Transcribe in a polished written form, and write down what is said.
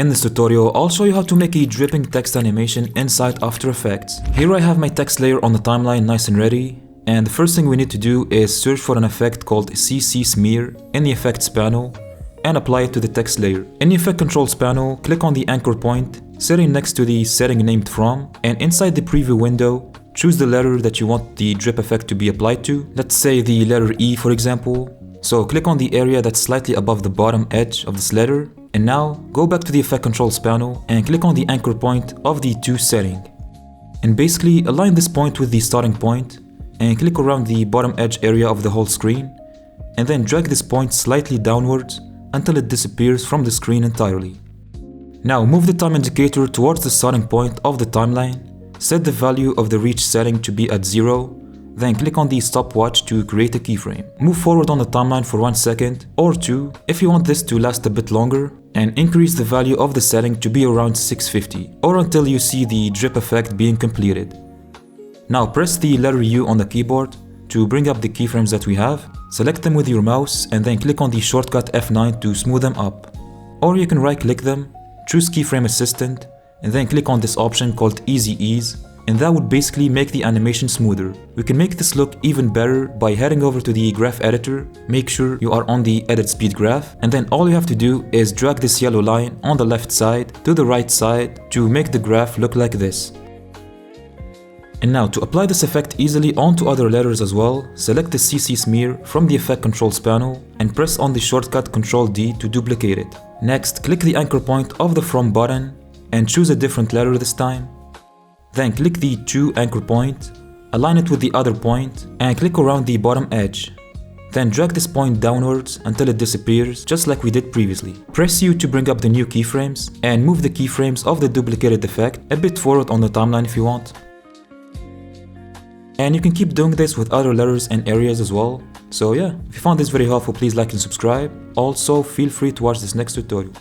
In this tutorial, I'll show you how to make a dripping text animation inside After Effects. Here I have my text layer on the timeline nice and ready, and the first thing we need to do is search for an effect called CC Smear in the Effects panel and apply it to the text layer. In the Effect Controls panel, click on the anchor point sitting next to the setting named From, and inside the preview window, choose the letter that you want the drip effect to be applied to. Let's say the letter E for example. So click on the area that's slightly above the bottom edge of this letter, and now go back to the Effect Controls panel and click on the anchor point of the To setting. And basically align this point with the starting point and click around the bottom edge area of the whole screen, and then drag this point slightly downwards until it disappears from the screen entirely. Now move the time indicator towards the starting point of the timeline, set the value of the reach setting to be at 0, then click on the stopwatch to create a keyframe. Move forward on the timeline for 1 second or 2 if you want this to last a bit longer, and increase the value of the setting to be around 650 or until you see the drip effect being completed. Now press the letter U on the keyboard to bring up the keyframes that we have, select them with your mouse and then click on the shortcut F9 to smooth them up. Or you can right click them, choose Keyframe Assistant, and then click on this option called Easy Ease, and that would basically make the animation smoother. We can make this look even better by heading over to the graph editor, make sure you are on the edit speed graph, and then all you have to do is drag this yellow line on the left side to the right side to make the graph look like this. And now to apply this effect easily onto other letters as well, select the CC Smear from the Effect Controls panel and press on the shortcut Ctrl D to duplicate it. Next, click the anchor point of the From button and choose a different letter this time. Then click the To anchor point, align it with the other point, and click around the bottom edge. Then drag this point downwards until it disappears, just like we did previously. Press U to bring up the new keyframes, and move the keyframes of the duplicated effect a bit forward on the timeline if you want. And you can keep doing this with other letters and areas as well. So yeah, if you found this very helpful, please like and subscribe. Also, feel free to watch this next tutorial.